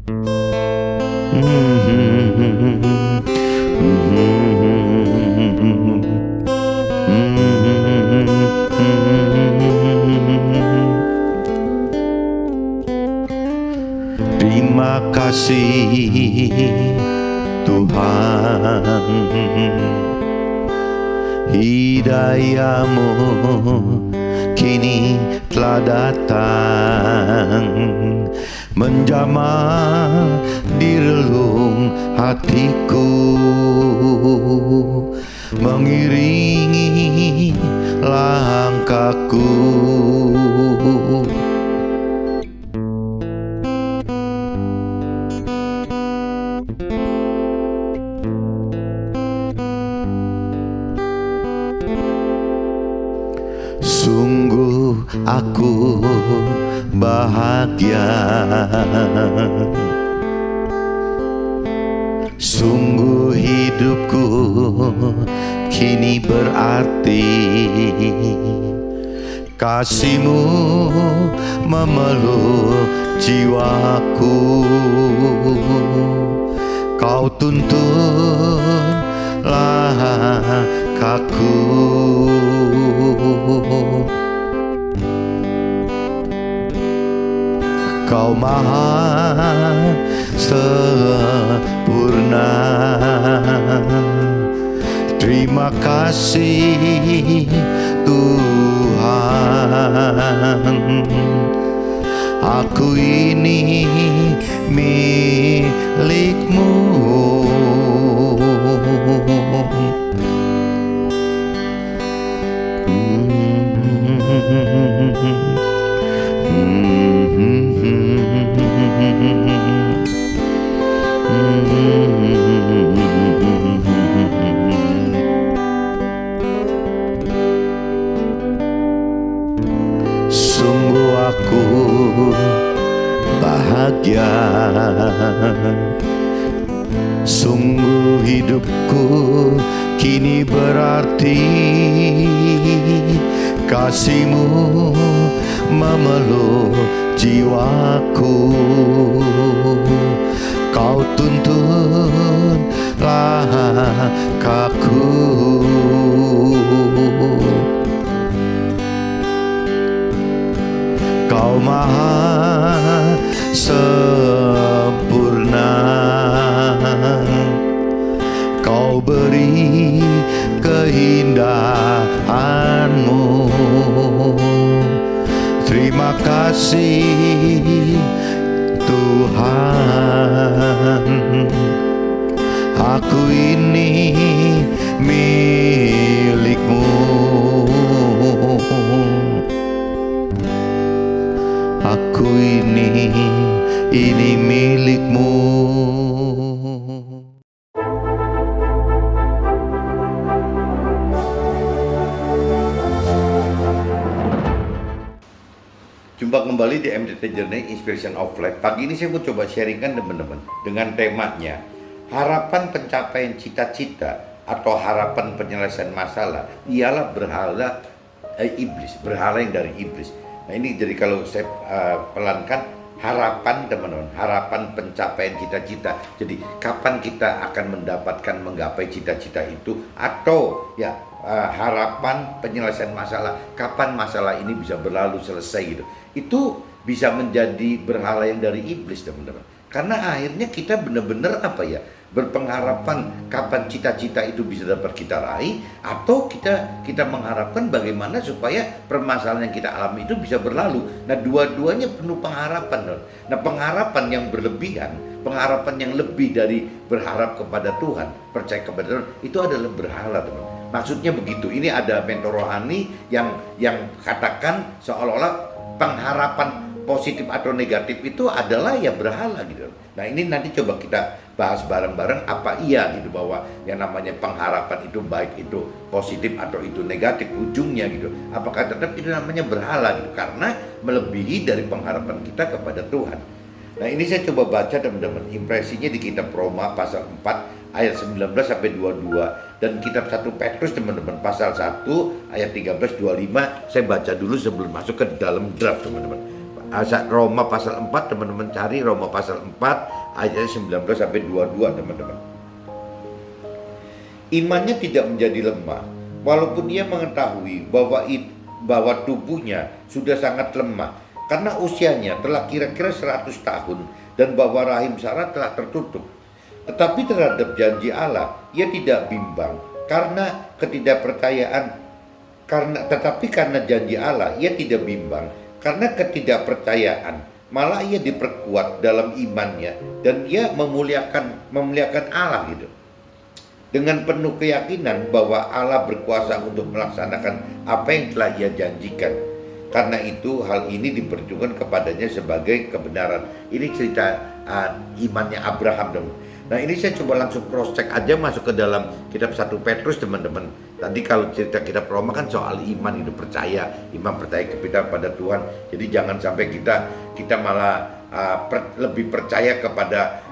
Terima kasih Tuhan, hidayah-Mu kini telah datang, menjamah di relung hatiku, mengiringi langkahku. Sungguh aku bahagia, sungguh hidupku kini berarti, kasih-Mu memeluk jiwaku, Kau tuntun langkahku. Kau maha sempurna. Terima kasih Tuhan, aku ini milik-Mu. Sungguh aku bahagia, sungguh hidupku kini berarti, kasih-Mu memeluk jiwaku, Kau tuntun langkahku. Kau maha sempurna, Kau beri keindahan-Mu. Terima kasih Tuhan, aku ini milik-Mu. Aku ini milik-Mu. Jumpa kembali di MDT Journey Inspiration of Life. Pagi ini saya mau coba sharingkan teman-teman dengan temanya harapan pencapaian cita-cita atau harapan penyelesaian masalah ialah berhala iblis, berhala yang dari iblis. Nah ini jadi kalau saya pelankan harapan teman-teman, harapan pencapaian cita-cita. Jadi kapan kita akan mendapatkan menggapai cita-cita itu, atau ya harapan penyelesaian masalah, kapan masalah ini bisa berlalu selesai gitu. Itu bisa menjadi berhala yang dari iblis teman-teman. Karena akhirnya kita benar-benar berpengharapan kapan cita-cita itu bisa dapat kita raih, atau kita mengharapkan bagaimana supaya permasalahan yang kita alami itu bisa berlalu. Nah dua-duanya penuh pengharapan. Nah pengharapan yang berlebihan, pengharapan yang lebih dari berharap kepada Tuhan, percaya kepada Tuhan, itu adalah berhala teman. Maksudnya begitu. Ini ada mentor rohani yang katakan seolah-olah pengharapan positif atau negatif itu adalah ya berhala gitu. Nah ini nanti coba kita bahas bareng-bareng apa iya gitu, bahwa yang namanya pengharapan itu baik itu positif atau itu negatif ujungnya gitu. Apakah tetap itu namanya berhala gitu, karena melebihi dari pengharapan kita kepada Tuhan. Nah ini saya coba baca teman-teman impresinya di kitab Roma pasal 4 ayat 19 sampai 22 dan kitab 1 Petrus teman-teman pasal 1 ayat 13 25. Saya baca dulu sebelum masuk ke dalam draft teman-teman. Roma pasal 4, teman-teman cari Roma pasal 4 ayat 19 sampai 22, teman-teman. Imannya tidak menjadi lemah, walaupun ia mengetahui bahwa tubuhnya sudah sangat lemah karena usianya telah kira-kira 100 tahun dan bahwa rahim Sarah telah tertutup. Tetapi terhadap janji Allah ia tidak bimbang karena ketidakpercayaan karena janji Allah ia tidak bimbang karena ketidakpercayaan, malah ia diperkuat dalam imannya dan ia memuliakan Allah gitu. Dengan penuh keyakinan bahwa Allah berkuasa untuk melaksanakan apa yang telah ia janjikan. Karena itu hal ini diperjuangkan kepadanya sebagai kebenaran. Ini cerita imannya Abraham, teman. Nah, ini saya coba langsung cross check aja masuk ke dalam kitab 1 Petrus, teman-teman. Tadi kalau cerita kitab Roma kan soal iman, itu percaya, iman percaya pada Tuhan. Jadi jangan sampai kita malah lebih percaya kepada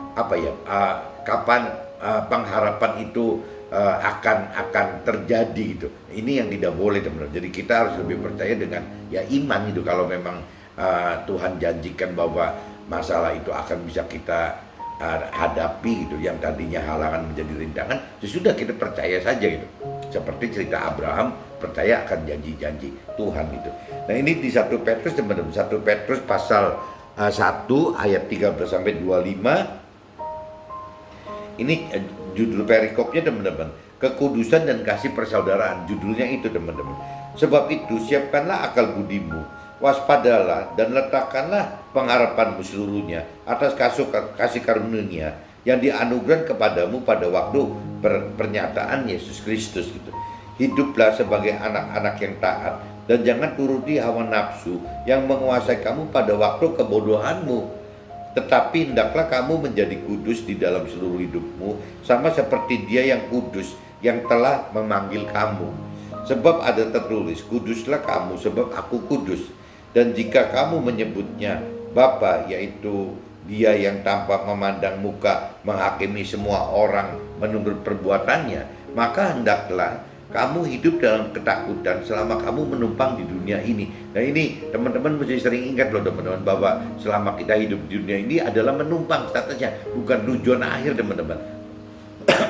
kapan pengharapan itu akan terjadi gitu. Ini yang tidak boleh, teman-teman. Jadi kita harus lebih percaya dengan iman itu. Kalau memang Tuhan janjikan bahwa masalah itu akan bisa kita hadapi gitu, yang tadinya halangan menjadi rintangan, sesudah kita percaya saja gitu. Seperti cerita Abraham percaya akan janji-janji Tuhan gitu. Nah, ini di 1 Petrus, teman-teman. 1 Petrus pasal 1 ayat 13 sampai 25. Ini judul perikopnya, teman-teman. Kekudusan dan kasih persaudaraan, judulnya itu, teman-teman. Sebab itu siapkanlah akal budimu, waspadalah dan letakkanlah pengharapanmu seluruhnya atas kasih karunia yang dianugerahkan kepadamu pada waktu pernyataan Yesus Kristus gitu. Hiduplah sebagai anak-anak yang taat dan jangan turuti hawa nafsu yang menguasai kamu pada waktu kebodohanmu. Tetapi hendaklah kamu menjadi kudus di dalam seluruh hidupmu, sama seperti Dia yang kudus, yang telah memanggil kamu. Sebab ada tertulis, kuduslah kamu sebab aku kudus. Dan jika kamu menyebutnya Bapa, yaitu Dia yang tanpa memandang muka menghakimi semua orang menurut perbuatannya, maka hendaklah kamu hidup dalam ketakutan selama kamu menumpang di dunia ini. Nah, ini teman-teman mesti sering ingat loh, teman-teman, bahwa selama kita hidup di dunia ini adalah menumpang statusnya, bukan tujuan akhir, teman-teman.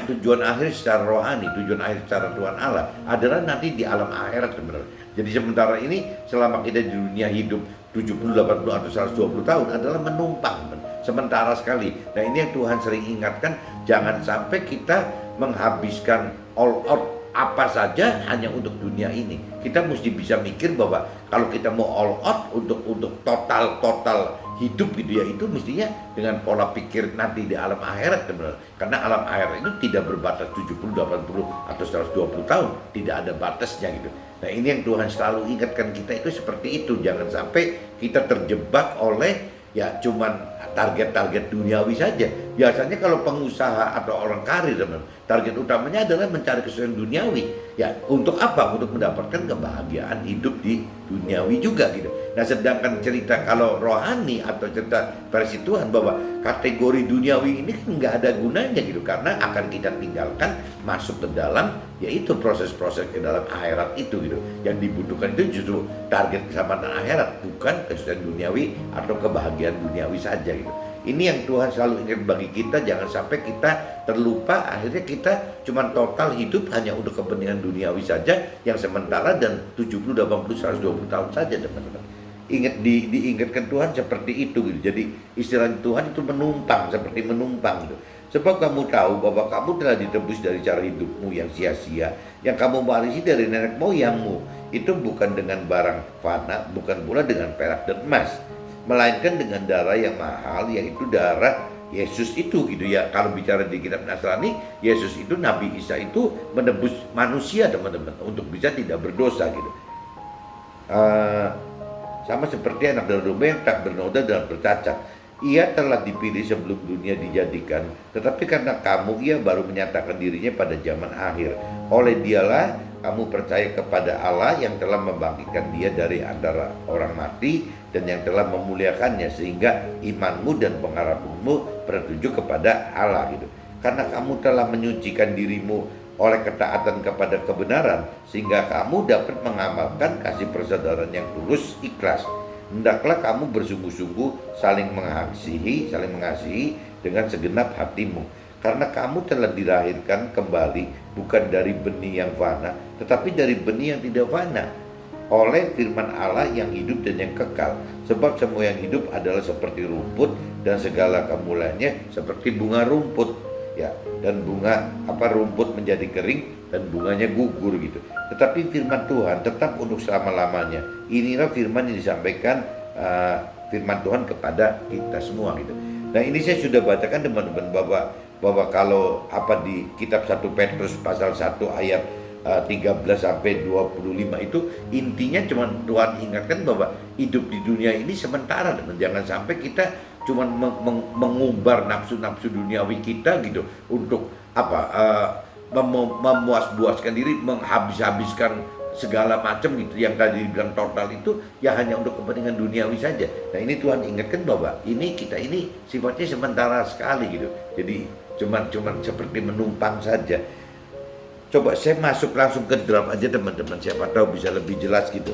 Tujuan akhir secara rohani, tujuan akhir secara Tuhan Allah adalah nanti di alam akhirat, teman-teman. Jadi sementara ini selama kita di dunia hidup 70, 80 atau 120 tahun adalah menumpang, sementara sekali. Nah, ini yang Tuhan sering ingatkan, jangan sampai kita menghabiskan all out apa saja hanya untuk dunia ini. Kita mesti bisa mikir bahwa kalau kita mau all out untuk total hidup gitu ya, itu mestinya dengan pola pikir nanti di alam akhirat, teman-teman. Karena alam akhirat itu tidak berbatas 70, 80 atau 120 tahun, tidak ada batasnya gitu. Nah, ini yang Tuhan selalu ingatkan kita itu seperti itu. Jangan sampai kita terjebak oleh cuman target-target duniawi saja. Biasanya kalau pengusaha atau orang karir, teman, target utamanya adalah mencari kesuksesan duniawi. Ya, untuk apa? Untuk mendapatkan kebahagiaan hidup di duniawi juga gitu. Nah, sedangkan cerita kalau rohani atau cerita versi Tuhan bahwa kategori duniawi ini kan nggak ada gunanya gitu, karena akan kita tinggalkan masuk ke dalam yaitu proses-proses ke dalam akhirat itu gitu. Yang dibutuhkan itu justru target keselamatan akhirat, bukan kesuksesan duniawi atau kebahagiaan duniawi saja gitu. Ini yang Tuhan selalu ingin bagi kita, jangan sampai kita terlupa, akhirnya kita cuma total hidup hanya untuk kepentingan duniawi saja, yang sementara dan 70, 80, 120 tahun saja, teman-teman. Diingatkan Tuhan seperti itu gitu. Jadi istilah Tuhan itu menumpang, seperti menumpang gitu. Sebab kamu tahu bahwa kamu telah ditebus dari cara hidupmu yang sia-sia, yang kamu warisi dari nenek moyangmu. Itu bukan dengan barang fana, bukan pula dengan perak dan emas, melainkan dengan darah yang mahal, yaitu darah Yesus itu gitu ya. Kalau bicara di kitab Nasrani, Yesus itu, Nabi Isa itu menebus manusia, teman-teman, untuk bisa tidak berdosa gitu. Sama seperti anak domba yang tak bernoda dan bercacat. Ia telah dipilih sebelum dunia dijadikan, tetapi karena kamu, ia baru menyatakan dirinya pada zaman akhir. Oleh Dialah kamu percaya kepada Allah yang telah membangkitkan Dia dari antara orang mati dan yang telah memuliakannya, sehingga imanmu dan pengharapanmu bertuju kepada Allah gitu. Karena kamu telah menyucikan dirimu oleh ketaatan kepada kebenaran, sehingga kamu dapat mengamalkan kasih persaudaraan yang tulus ikhlas. Hendaklah kamu bersungguh-sungguh saling mengasihi dengan segenap hatimu. Karena kamu telah dilahirkan kembali bukan dari benih yang fana, tetapi dari benih yang tidak fana, oleh firman Allah yang hidup dan yang kekal. Sebab semua yang hidup adalah seperti rumput, dan segala kemuliaannya seperti bunga rumput. Ya, dan bunga rumput menjadi kering dan bunganya gugur gitu. Tetapi firman Tuhan tetap untuk selama-lamanya. Inilah firman yang disampaikan firman Tuhan kepada kita semua gitu. Nah, ini saya sudah bacakan teman-teman bahwa kalau di kitab 1 Petrus pasal 1 ayat 13 sampai 25 itu intinya cuma Tuhan ingatkan bahwa hidup di dunia ini sementara, dan jangan sampai kita cuma mengumbar nafsu-nafsu duniawi kita gitu untuk memuas-puaskan diri, menghabis-habiskan segala macam gitu yang tadi dibilang total itu ya hanya untuk kepentingan duniawi saja. Nah, ini Tuhan ingatkan bahwa kita ini sifatnya sementara sekali gitu. Jadi cuman seperti menumpang saja. Coba saya masuk langsung ke dalam aja teman-teman, siapa tahu bisa lebih jelas gitu.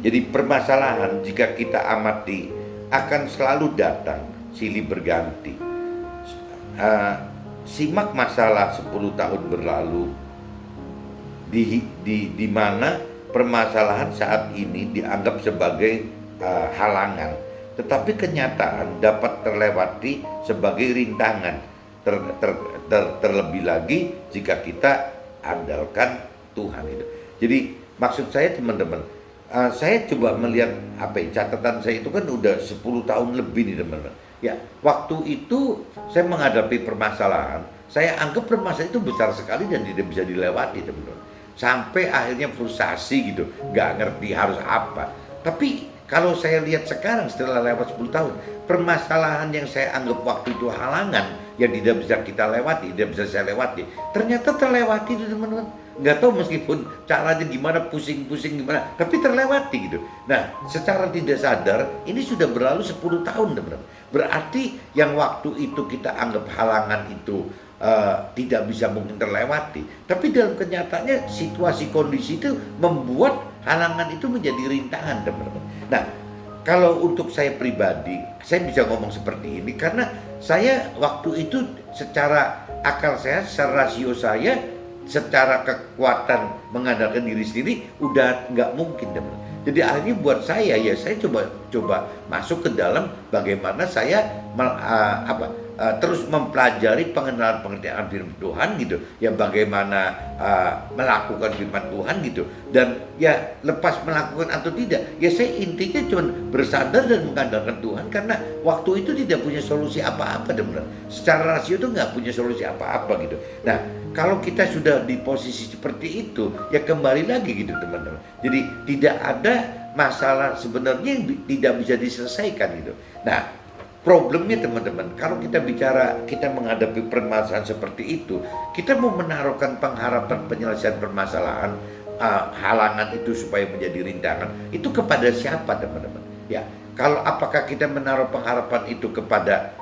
Jadi permasalahan jika kita amati akan selalu datang silih berganti. Simak masalah 10 tahun berlalu di mana permasalahan saat ini dianggap sebagai halangan, tetapi kenyataan dapat terlewati sebagai rintangan. Terlebih lagi jika kita andalkan Tuhan itu. Jadi maksud saya teman-teman, saya coba melihat catatan saya itu kan udah 10 tahun lebih nih teman-teman. Ya, waktu itu saya menghadapi permasalahan, saya anggap permasalahan itu besar sekali dan tidak bisa dilewati teman-teman. Sampai akhirnya frustasi gitu, gak ngerti harus apa. Tapi kalau saya lihat sekarang setelah lewat 10 tahun, permasalahan yang saya anggap waktu itu halangan, yang tidak bisa kita lewati, tidak bisa saya lewati, ternyata terlewati itu teman-teman. Nggak tahu meskipun caranya gimana, pusing-pusing gimana, tapi terlewati gitu. Nah, secara tidak sadar ini sudah berlalu 10 tahun teman-teman. Berarti yang waktu itu kita anggap halangan itu tidak bisa mungkin terlewati, tapi dalam kenyataannya situasi kondisi itu membuat halangan itu menjadi rintangan teman-teman. Nah, kalau untuk saya pribadi, saya bisa ngomong seperti ini karena saya waktu itu secara akal saya, secara rasio saya, secara kekuatan mengandalkan diri sendiri udah nggak mungkin teman. Jadi akhirnya buat saya saya coba masuk ke dalam bagaimana saya terus mempelajari pengenalan firman Tuhan gitu, ya bagaimana melakukan firman Tuhan gitu, dan ya lepas melakukan atau tidak, ya saya intinya cuma bersandar dan mengandalkan Tuhan karena waktu itu tidak punya solusi apa-apa teman-teman. Secara rasio itu nggak punya solusi apa-apa gitu. Nah, kalau kita sudah di posisi seperti itu, ya kembali lagi gitu teman-teman. Jadi tidak ada masalah sebenarnya yang tidak bisa diselesaikan gitu. Nah, problemnya teman-teman, kalau kita menghadapi permasalahan seperti itu, kita mau menaruhkan pengharapan penyelesaian permasalahan, halangan itu supaya menjadi rintangan, itu kepada siapa teman-teman? Ya, apakah kita menaruh pengharapan itu kepada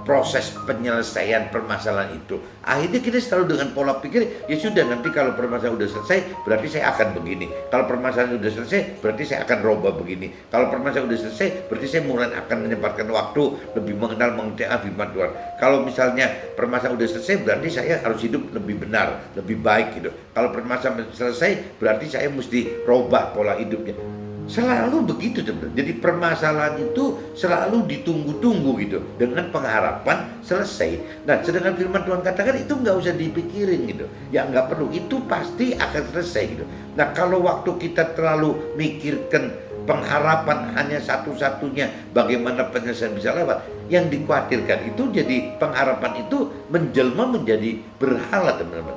proses penyelesaian permasalahan itu, akhirnya kita selalu dengan pola pikir ya sudah, nanti kalau permasalahan udah selesai berarti saya akan begini, kalau permasalahan udah selesai berarti saya akan roba begini, kalau permasalahan udah selesai berarti saya mulai akan menyempatkan waktu lebih mengerti firman Tuhan, kalau misalnya permasalahan udah selesai berarti saya harus hidup lebih benar, lebih baik gitu, kalau permasalahan selesai berarti saya mesti robah pola hidupnya. Selalu begitu teman. Jadi permasalahan itu selalu ditunggu-tunggu gitu dengan pengharapan selesai. Nah, sedangkan firman Tuhan katakan itu nggak usah dipikirin gitu, ya nggak perlu, itu pasti akan selesai gitu. Nah, kalau waktu kita terlalu mikirkan pengharapan hanya satu-satunya bagaimana penyelesaian bisa lewat, yang dikhawatirkan itu jadi pengharapan itu menjelma menjadi berhala teman-teman.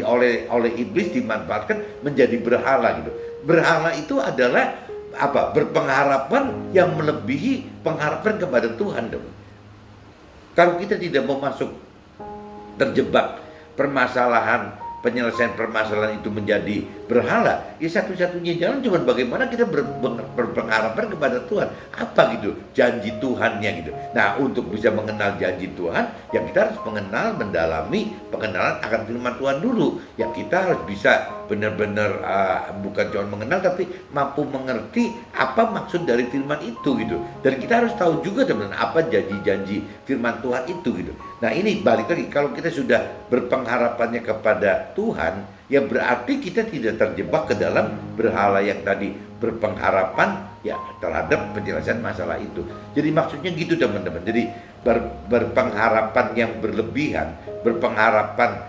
Oleh iblis dimanfaatkan menjadi berhala gitu. Berhala itu adalah berpengharapan yang melebihi pengharapan kepada Tuhan. Kalau kita tidak mau masuk terjebak penyelesaian permasalahan itu menjadi berhala, ya satu-satunya jalan cuma bagaimana kita berpengharapan kepada Tuhan. Apa gitu janji Tuhannya gitu. Nah, untuk bisa mengenal janji Tuhan, ya kita harus mengenal, mendalami pengenalan akan firman Tuhan dulu. Ya kita harus bisa benar-benar bukan cuma mengenal, tapi mampu mengerti apa maksud dari firman itu gitu. Dan kita harus tahu juga teman-teman apa janji-janji firman Tuhan itu gitu. Nah, ini balik lagi, kalau kita sudah berpengharapannya kepada Tuhan, ya berarti kita tidak terjebak ke dalam berhala yang tadi berpengharapan ya terhadap penjelasan masalah itu. Jadi maksudnya gitu teman-teman. Jadi berpengharapan yang berlebihan, berpengharapan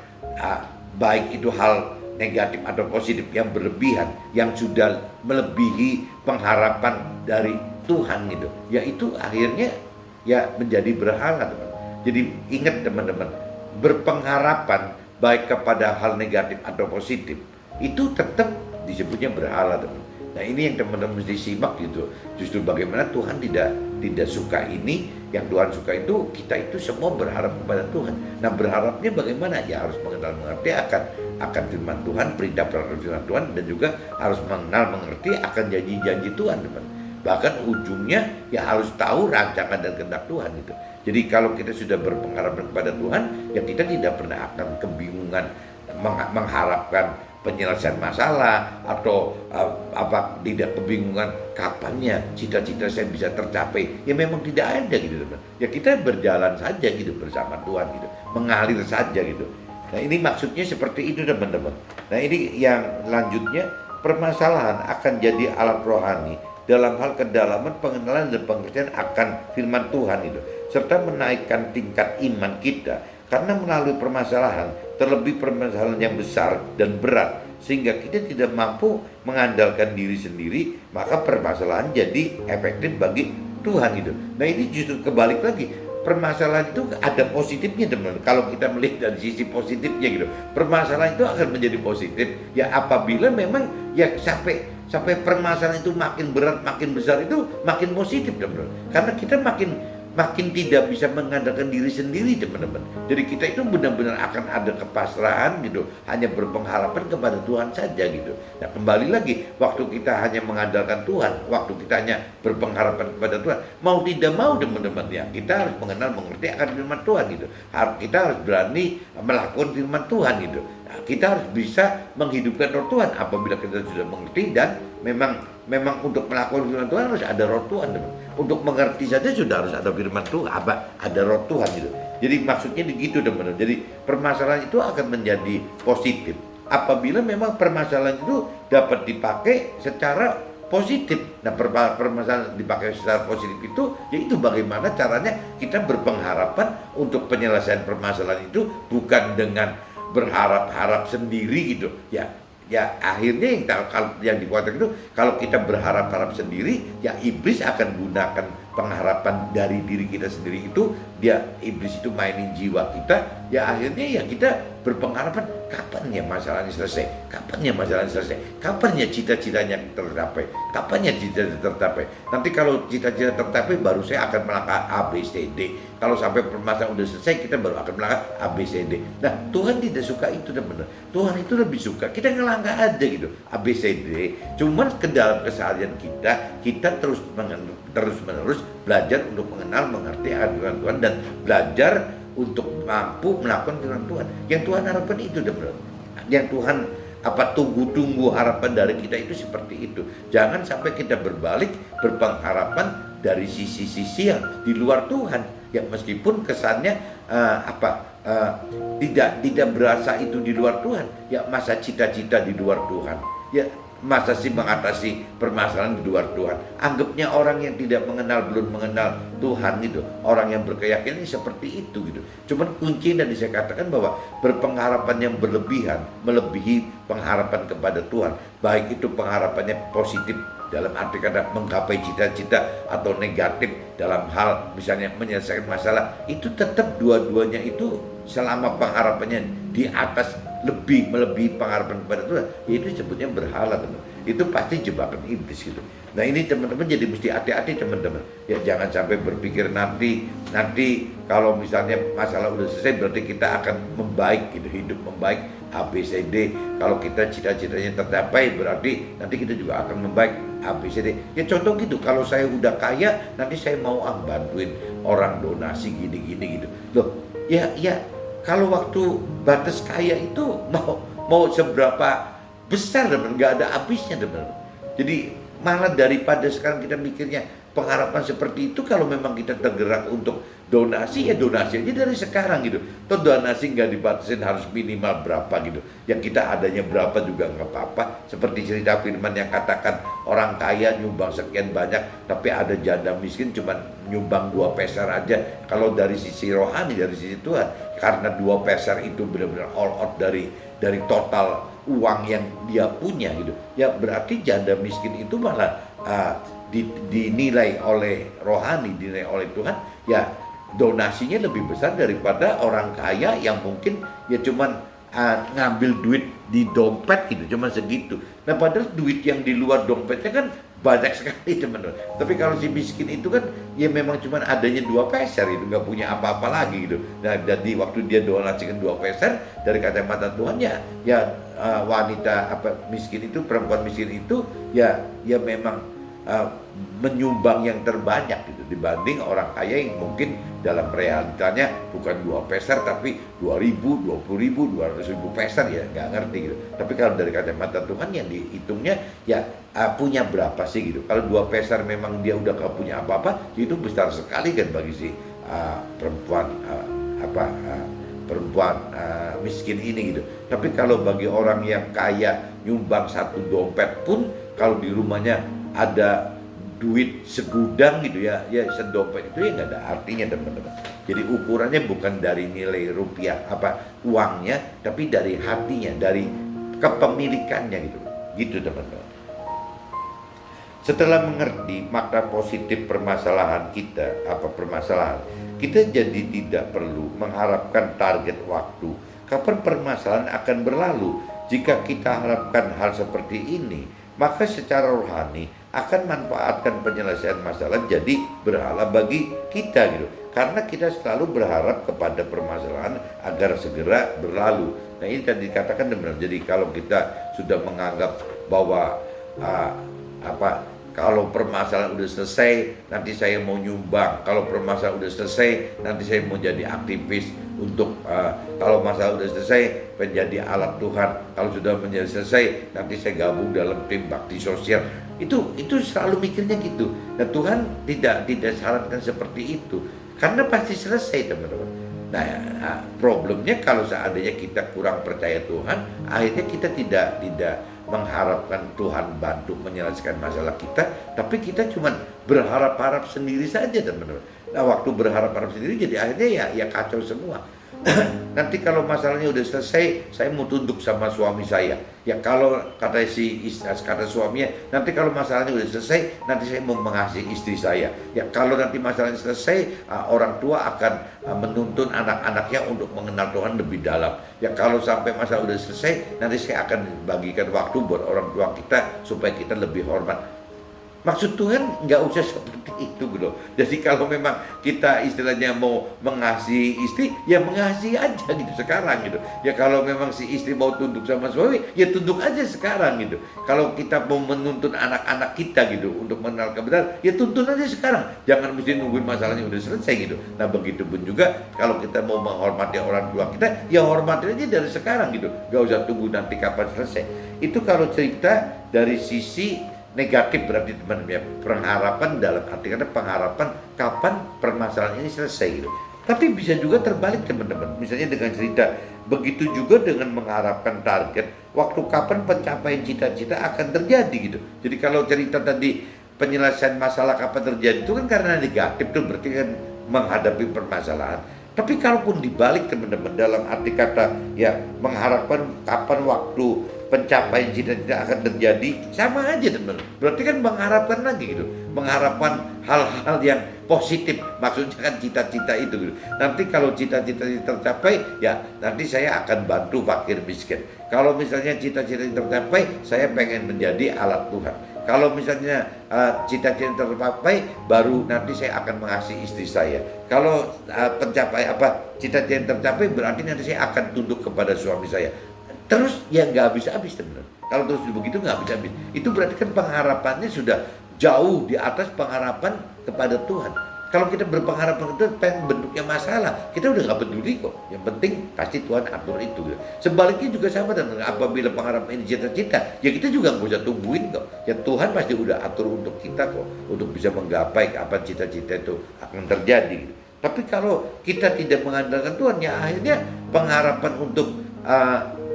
baik itu hal negatif atau positif yang berlebihan, yang sudah melebihi pengharapan dari Tuhan gitu, ya itu akhirnya ya menjadi berhala teman. Jadi ingat teman-teman, berpengharapan baik kepada hal negatif atau positif itu tetap disebutnya berhala teman. Nah, ini yang teman-teman mesti simak gitu. Justru bagaimana Tuhan tidak suka ini, yang Tuhan suka itu kita itu semua berharap kepada Tuhan. Nah, berharapnya bagaimana? Ya harus mengenal mengerti akan firman Tuhan, perintah-perintah firman Tuhan, dan juga harus mengenal mengerti akan janji-janji Tuhan teman. Bahkan ujungnya ya harus tahu rancangan dan kehendak Tuhan gitu. Jadi kalau kita sudah berpengharapan kepada Tuhan, ya kita tidak pernah akan kebingungan mengharapkan penyelesaian masalah atau tidak kebingungan kapannya cita-cita saya bisa tercapai. Ya memang tidak ada gitu teman. Ya kita berjalan saja gitu bersama Tuhan gitu, mengalir saja gitu. Nah, ini maksudnya seperti itu teman-teman. Nah, ini yang lanjutnya, permasalahan akan jadi alat rohani dalam hal kedalaman pengenalan dan pengertian akan firman Tuhan itu, serta menaikkan tingkat iman kita, karena melalui permasalahan, terlebih permasalahan yang besar dan berat, sehingga kita tidak mampu mengandalkan diri sendiri, maka permasalahan jadi efektif bagi Tuhan gitu. Nah, ini justru kebalik lagi, permasalahan itu ada positifnya teman-teman. Kalau kita melihat dari sisi positifnya gitu, permasalahan itu akan menjadi positif ya apabila memang ya sampai permasalahan itu makin berat, makin besar, itu makin positif teman-teman. Karena kita makin tidak bisa mengandalkan diri sendiri teman-teman. Jadi kita itu benar-benar akan ada kepasrahan gitu, hanya berpengharapan kepada Tuhan saja gitu. Nah, kembali lagi, waktu kita hanya mengandalkan Tuhan, waktu kita hanya berpengharapan kepada Tuhan, mau tidak mau teman-teman ya, kita harus mengenal mengerti akan firman Tuhan gitu. Kita harus berani melakukan firman Tuhan gitu. Nah, kita harus bisa menghidupkan roh Tuhan apabila kita sudah mengerti, dan memang untuk melakukan firman Tuhan harus ada roh Tuhan teman. Untuk mengerti saja sudah harus ada firman Tuhan, ada roh Tuhan gitu. Jadi maksudnya begitu teman-teman. Jadi permasalahan itu akan menjadi positif apabila memang permasalahan itu dapat dipakai secara positif. Nah, permasalahan dipakai secara positif itu, yaitu bagaimana caranya kita berpengharapan untuk penyelesaian permasalahan itu, bukan dengan berharap-harap sendiri gitu ya akhirnya yang dikhawatirkan itu, kalau kita berharap-harap sendiri, ya iblis akan gunakan pengharapan dari diri kita sendiri itu, iblis itu mainin jiwa kita, ya akhirnya ya kita berpengharapan kapan ya masalahnya selesai, kapan ya masalahnya selesai, kapan ya cita-citanya tercapai, kapan ya cita-cita tercapai. Nanti kalau cita-cita tercapai baru saya akan melakukan A, B, C, D. Kalau sampai permasalahan udah selesai, kita baru akan melakukan A, B, C, D. Nah, Tuhan tidak suka itu teman-teman. Tuhan itu lebih suka kita ngelangkah aja gitu, A, B, C, D. Cuman ke dalam keseharian kita terus menerus belajar untuk mengenal mengerti akan Tuhan, dan belajar untuk mampu melakukan firman Tuhan. Yang Tuhan harapkan itu teman-teman. Yang Tuhan tunggu harapan dari kita itu seperti itu. Jangan sampai kita berbalik berpengharapan dari sisi-sisi yang di luar Tuhan, yang meskipun kesannya tidak berasa itu di luar Tuhan. Ya masa cita-cita di luar Tuhan. Ya masa sih mengatasi permasalahan di luar Tuhan. Anggapnya orang yang belum mengenal Tuhan gitu, orang yang berkeyakinan seperti itu gitu. Cuman kunci dan saya katakan bahwa berpengharapan yang berlebihan melebihi pengharapan kepada Tuhan, baik itu pengharapannya positif dalam arti kata menggapai cita-cita, atau negatif dalam hal misalnya menyelesaikan masalah, itu tetap dua-duanya itu selama pengharapannya di atas melebihi pengharapan kepada Tuhan, itu sebutnya berhala teman. Itu pasti jebakan iblis gitu. Nah, ini teman-teman jadi mesti hati-hati teman-teman. Ya jangan sampai berpikir nanti kalau misalnya masalah udah selesai berarti kita akan membaik gitu, hidup membaik. A, B, C, D. Kalau kita cita-citanya tercapai, berarti nanti kita juga akan membaik A, B, C, D. Ya contoh gitu, kalau saya udah kaya, nanti saya mau bantuin orang donasi gini-gini gitu. Loh, ya kalau waktu batas kaya itu mau seberapa besar, teman, nggak ada habisnya, teman. Jadi malah daripada sekarang kita mikirnya pengharapan seperti itu, kalau memang kita tergerak untuk donasi, ya donasi aja dari sekarang gitu. Toh donasi nggak dibatasin harus minimal berapa gitu. Yang kita adanya berapa juga nggak apa-apa. Seperti cerita Firman yang katakan orang kaya nyumbang sekian banyak, tapi ada janda miskin cuma nyumbang 2 peser aja. Kalau dari sisi rohani, dari sisi Tuhan, karena 2 peser itu benar-benar all out dari total uang yang dia punya gitu. Ya berarti janda miskin itu malah dinilai oleh rohani, dinilai oleh Tuhan, ya donasinya lebih besar daripada orang kaya yang mungkin ya cuman ngambil duit di dompet gitu, cuman segitu. Nah padahal duit yang di luar dompetnya kan banyak sekali, teman-teman. Tapi kalau si miskin itu kan ya memang cuman adanya 2 peser itu, nggak punya apa-apa lagi gitu. Nah jadi waktu dia donasikan 2 peser, dari kacamata Tuhan ya wanita miskin itu, perempuan miskin itu ya memang menyumbang yang terbanyak gitu, dibanding orang kaya yang mungkin dalam realitanya bukan 2 peser tapi 2.000, 20.000, 200.000 peser, ya nggak ngerti gitu. Tapi kalau dari kacamata Tuhan yang dihitungnya ya punya berapa sih gitu. Kalau 2 peser memang dia udah gak punya apa-apa, itu besar sekali kan bagi si perempuan miskin ini gitu. Tapi kalau bagi orang yang kaya nyumbang 1 dompet pun, kalau di rumahnya ada duit segudang gitu ya sedompet itu ya nggak ada artinya, teman-teman. Jadi ukurannya bukan dari nilai rupiah uangnya, tapi dari hatinya, dari kepemilikannya gitu teman-teman. Setelah mengerti makna positif permasalahan kita, kita jadi tidak perlu mengharapkan target waktu kapan permasalahan akan berlalu. Jika kita harapkan hal seperti ini, maka secara rohani akan manfaatkan penyelesaian masalah jadi berhala bagi kita gitu. Karena kita selalu berharap kepada permasalahan agar segera berlalu. Nah ini tadi dikatakan benar. Jadi kalau kita sudah menganggap bahwa kalau permasalahan udah selesai, nanti saya mau nyumbang. Kalau permasalahan udah selesai, nanti saya mau jadi aktivis untuk kalau masalah udah selesai menjadi alat Tuhan. Kalau sudah menjadi selesai, nanti saya gabung dalam tim bakti sosial. Itu selalu mikirnya gitu. Nah Tuhan tidak sarankan seperti itu, karena pasti selesai, teman-teman. Nah problemnya kalau seandainya kita kurang percaya Tuhan, akhirnya kita tidak mengharapkan Tuhan bantu menyelesaikan masalah kita, tapi kita cuma berharap-harap sendiri saja, teman-teman. Nah waktu berharap-harap sendiri jadi akhirnya ya kacau semua. Nanti kalau masalahnya udah selesai, saya mau tunduk sama suami saya. Ya kalau kata suaminya, nanti kalau masalahnya udah selesai, nanti saya mau mengasihi istri saya. Ya kalau nanti masalahnya selesai, orang tua akan menuntun anak-anaknya untuk mengenal Tuhan lebih dalam. Ya kalau sampai masalah udah selesai, nanti saya akan bagikan waktu buat orang tua kita supaya kita lebih hormat. Maksud Tuhan nggak usah seperti itu gitu. Jadi kalau memang kita istilahnya mau mengasihi istri, ya mengasihi aja gitu sekarang gitu. Ya kalau memang si istri mau tunduk sama suami, ya tunduk aja sekarang gitu. Kalau kita mau menuntun anak-anak kita gitu untuk mengenal kebenaran, ya tuntun aja sekarang. Jangan mesti nungguin masalahnya udah selesai gitu. Nah begitu pun juga kalau kita mau menghormati orang tua kita, ya hormatin aja dari sekarang gitu. Gak usah tunggu nanti kapan selesai. Itu kalau cerita dari sisi negatif, berarti teman-teman ya, pengharapan dalam arti kata pengharapan kapan permasalahan ini selesai gitu. Tapi bisa juga terbalik, teman-teman. Misalnya dengan cerita begitu juga dengan mengharapkan target waktu kapan pencapaian cita-cita akan terjadi gitu. Jadi kalau cerita tadi penyelesaian masalah kapan terjadi itu kan karena negatif tuh, berarti kan menghadapi permasalahan. Tapi kalaupun dibalik, teman-teman, dalam arti kata ya mengharapkan kapan waktu pencapaian cita-cita akan terjadi, sama aja, teman. Berarti kan mengharapkan lagi gitu, mengharapkan hal-hal yang positif. Maksudnya kan cita-cita itu gitu. Nanti kalau cita-cita tercapai, ya nanti saya akan bantu fakir miskin. Kalau misalnya cita-cita tercapai, saya pengen menjadi alat Tuhan. Kalau misalnya cita-cita tercapai, baru nanti saya akan mengasihi istri saya. Kalau cita-cita tercapai, berarti nanti saya akan tunduk kepada suami saya. terus ya nggak habis-habis teman. Kalau terus begitu nggak habis-habis. Itu berarti kan pengharapannya sudah jauh di atas pengharapan kepada Tuhan. Kalau kita berpengharapan itu pengen bentuknya masalah, kita udah nggak peduli kok. Yang penting pasti Tuhan atur itu. Gitu. Sebaliknya juga sama teman. Apabila pengharapan ini cita-cita, ya kita juga nggak usah tungguin kok. Ya Tuhan pasti udah atur untuk kita kok, untuk bisa menggapai apa cita-cita itu akan terjadi. Gitu. Tapi kalau kita tidak mengandalkan Tuhan, ya akhirnya pengharapan untuk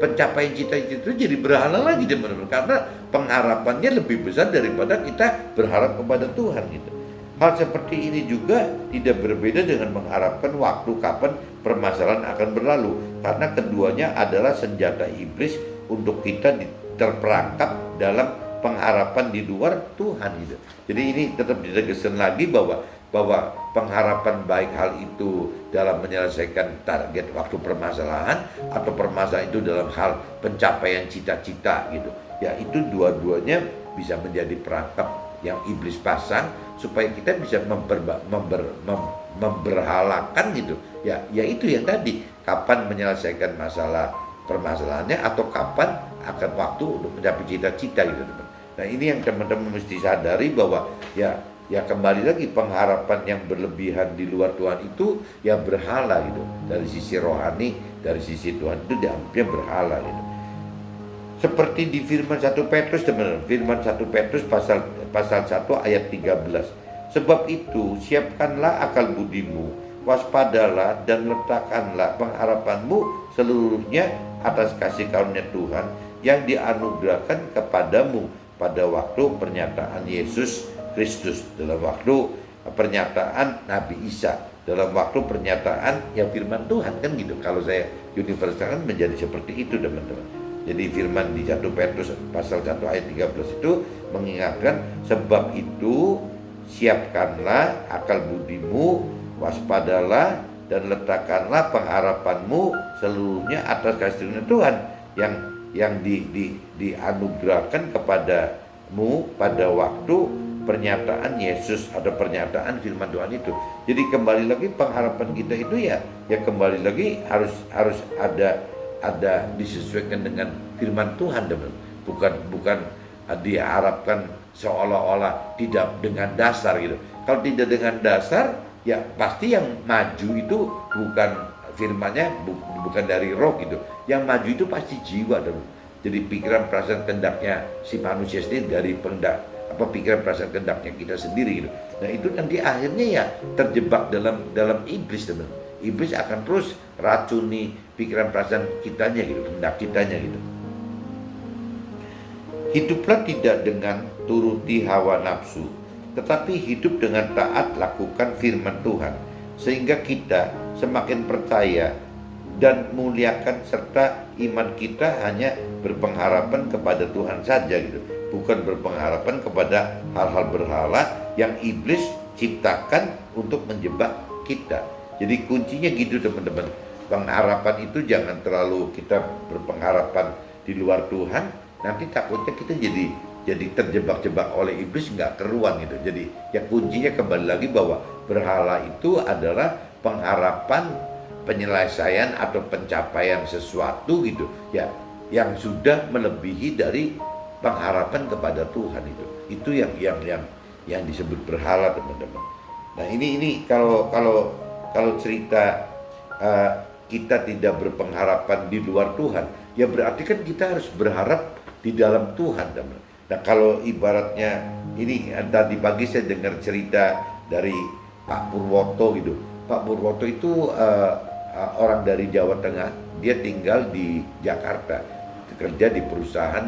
pencapaian cita-cita itu jadi berhala lagi teman-teman. Karena pengharapannya lebih besar daripada kita berharap kepada Tuhan gitu. Hal seperti ini juga tidak berbeda dengan mengharapkan waktu kapan permasalahan akan berlalu. Karena keduanya adalah senjata iblis untuk kita terperangkap dalam pengharapan di luar Tuhan gitu. Jadi ini tetap ditegaskan lagi bahwa pengharapan baik hal itu dalam menyelesaikan target waktu permasalahan atau permasalahan itu dalam hal pencapaian cita-cita gitu. Ya itu dua-duanya bisa menjadi perangkap yang iblis pasang supaya kita bisa memberhalakan gitu. Ya itu yang tadi, kapan menyelesaikan permasalahannya atau kapan akan waktu untuk mencapai cita-cita gitu teman. Nah ini yang teman-teman mesti sadari bahwa ya kembali lagi pengharapan yang berlebihan di luar Tuhan itu ya berhala gitu. Dari sisi rohani, dari sisi Tuhan itu dianggapnya berhala gitu. Seperti di firman 1 Petrus teman-teman, firman 1 Petrus pasal 1 ayat 13. Sebab itu siapkanlah akal budimu, waspadalah dan letakkanlah pengharapanmu seluruhnya atas kasih karunia Tuhan yang dianugerahkan kepadamu pada waktu pernyataan Yesus Kristus, dalam waktu pernyataan Nabi Isa, dalam waktu pernyataan ya firman Tuhan kan gitu. Kalau saya universalkan menjadi seperti itu teman-teman. Jadi firman di 1 Petrus pasal 1 ayat 13 itu mengingatkan, sebab itu siapkanlah akal budimu, waspadalah dan letakkanlah pengharapanmu seluruhnya atas kasih karunia Tuhan yang dianugerahkan kepadamu pada waktu pernyataan Yesus atau pernyataan firman Tuhan itu. Jadi kembali lagi pengharapan kita itu ya kembali lagi harus ada disesuaikan dengan firman Tuhan teman. Bukan diharapkan seolah-olah tidak dengan dasar gitu. Kalau tidak dengan dasar ya pasti yang maju itu bukan firmannya, bukan dari roh gitu. Yang maju itu pasti jiwa teman. Jadi pikiran perasaan kehendaknya si manusia sendiri dari pikiran perasaan kehendaknya kita sendiri gitu. Nah itu nanti akhirnya ya terjebak dalam iblis teman. Iblis akan terus racuni pikiran perasaan kitanya gitu, kehendak kitanya gitu. Hiduplah tidak dengan turuti hawa nafsu, tetapi hidup dengan taat lakukan firman Tuhan, sehingga kita semakin percaya dan muliakan serta iman kita hanya berpengharapan kepada Tuhan saja gitu. Bukan berpengharapan kepada hal-hal berhala yang iblis ciptakan untuk menjebak kita. Jadi kuncinya gitu teman-teman. Pengharapan itu jangan terlalu kita berpengharapan di luar Tuhan. Nanti takutnya kita jadi terjebak-jebak oleh iblis, nggak keruan gitu. Jadi ya kuncinya kembali lagi bahwa berhala itu adalah pengharapan penyelesaian atau pencapaian sesuatu gitu. Ya yang sudah melebihi dari pengharapan kepada Tuhan itu. Itu yang disebut berhala teman-teman. Nah ini kalau cerita kita tidak berpengharapan di luar Tuhan, ya berarti kan kita harus berharap di dalam Tuhan teman. Nah kalau ibaratnya ini tadi pagi saya dengar cerita dari Pak Purwoto gitu. Pak Purwoto itu orang dari Jawa Tengah, dia tinggal di Jakarta, kerja di perusahaan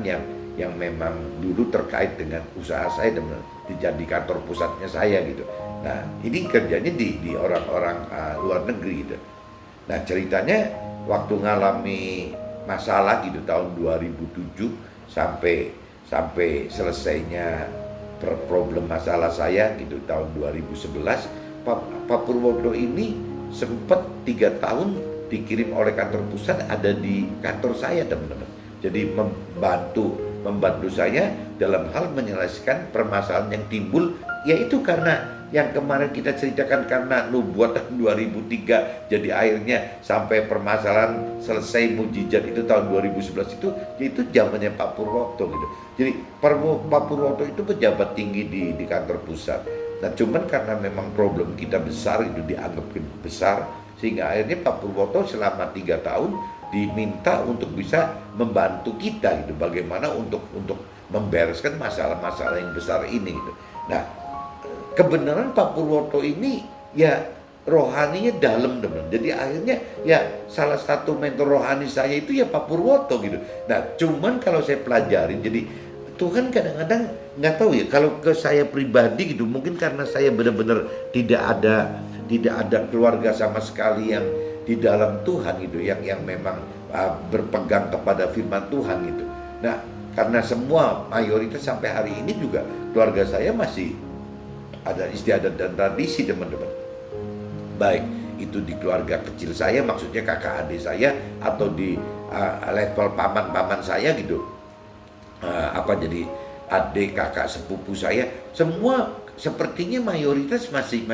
yang memang dulu terkait dengan usaha saya teman, di kantor pusatnya saya gitu. Nah ini kerjanya di orang-orang luar negeri gitu. Nah ceritanya waktu ngalami masalah gitu tahun 2007 sampai selesainya problem masalah saya gitu tahun 2011, Pak Purwoto ini sempat 3 tahun dikirim oleh kantor pusat ada di kantor saya teman-teman. Jadi membantu saya dalam hal menyelesaikan permasalahan yang timbul, yaitu karena yang kemarin kita ceritakan karena nubuat tahun 2003, jadi akhirnya sampai permasalahan selesai mujizat itu tahun 2011 itu zamannya Pak Purwoto gitu. Jadi Pak Purwoto itu pejabat tinggi di kantor pusat. Nah cuman karena memang problem kita besar, itu dianggap besar, sehingga akhirnya Pak Purwoto selama 3 tahun diminta untuk bisa membantu kita gitu, bagaimana untuk membereskan masalah-masalah yang besar ini gitu. Nah kebenaran Pak Purwoto ini ya rohaninya dalam teman. Jadi akhirnya ya salah satu mentor rohani saya itu ya Pak Purwoto gitu. Nah cuman kalau saya pelajarin, jadi Tuhan kadang-kadang nggak tahu ya, kalau ke saya pribadi gitu, mungkin karena saya benar-benar tidak ada keluarga sama sekali yang di dalam Tuhan gitu, yang memang berpegang kepada firman Tuhan gitu. Nah karena semua mayoritas sampai hari ini juga keluarga saya masih ada istiadat dan tradisi teman-teman, baik itu di keluarga kecil saya, maksudnya kakak adik saya, atau di level paman saya gitu, jadi adik kakak sepupu saya, semua sepertinya mayoritas masih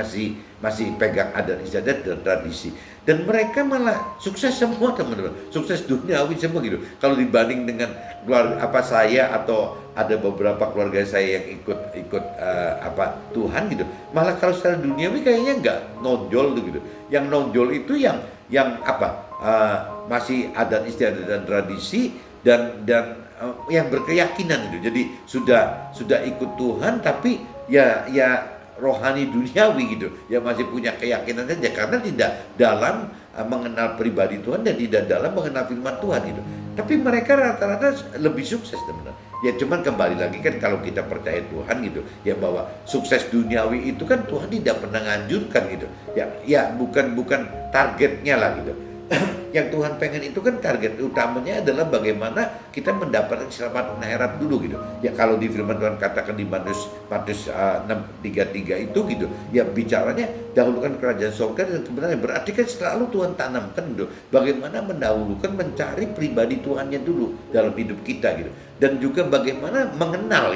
pegang adat istiadat dan tradisi, dan mereka malah sukses semua teman-teman, sukses duniawi semua gitu. Kalau dibanding dengan keluarga saya, atau ada beberapa keluarga saya yang ikut Tuhan gitu, malah kalau secara duniawi kayaknya nggak nonjol gitu. Yang nonjol itu yang masih adat istiadat dan tradisi, dan yang berkeyakinan gitu. Jadi sudah ikut Tuhan tapi ya rohani duniawi gitu, ya masih punya keyakinan saja, karena tidak dalam mengenal pribadi Tuhan dan tidak dalam mengenal firman Tuhan gitu. Tapi mereka rata-rata lebih sukses teman-teman. Ya cuman kembali lagi kan, kalau kita percaya Tuhan gitu ya, bahwa sukses duniawi itu kan Tuhan tidak pernah nganjurkan gitu. Ya bukan targetnya lah gitu. Yang Tuhan pengen itu kan, target utamanya adalah bagaimana kita mendapatkan keselamatan akhirat dulu gitu. Ya kalau di firman Tuhan katakan di Matius 6:33 itu gitu, ya bicaranya dahulukan kerajaan surga dan kebenaran. Berarti kan selalu Tuhan tanamkan gitu, bagaimana mendahulukan mencari pribadi Tuhannya dulu dalam hidup kita gitu. Dan juga bagaimana mengenal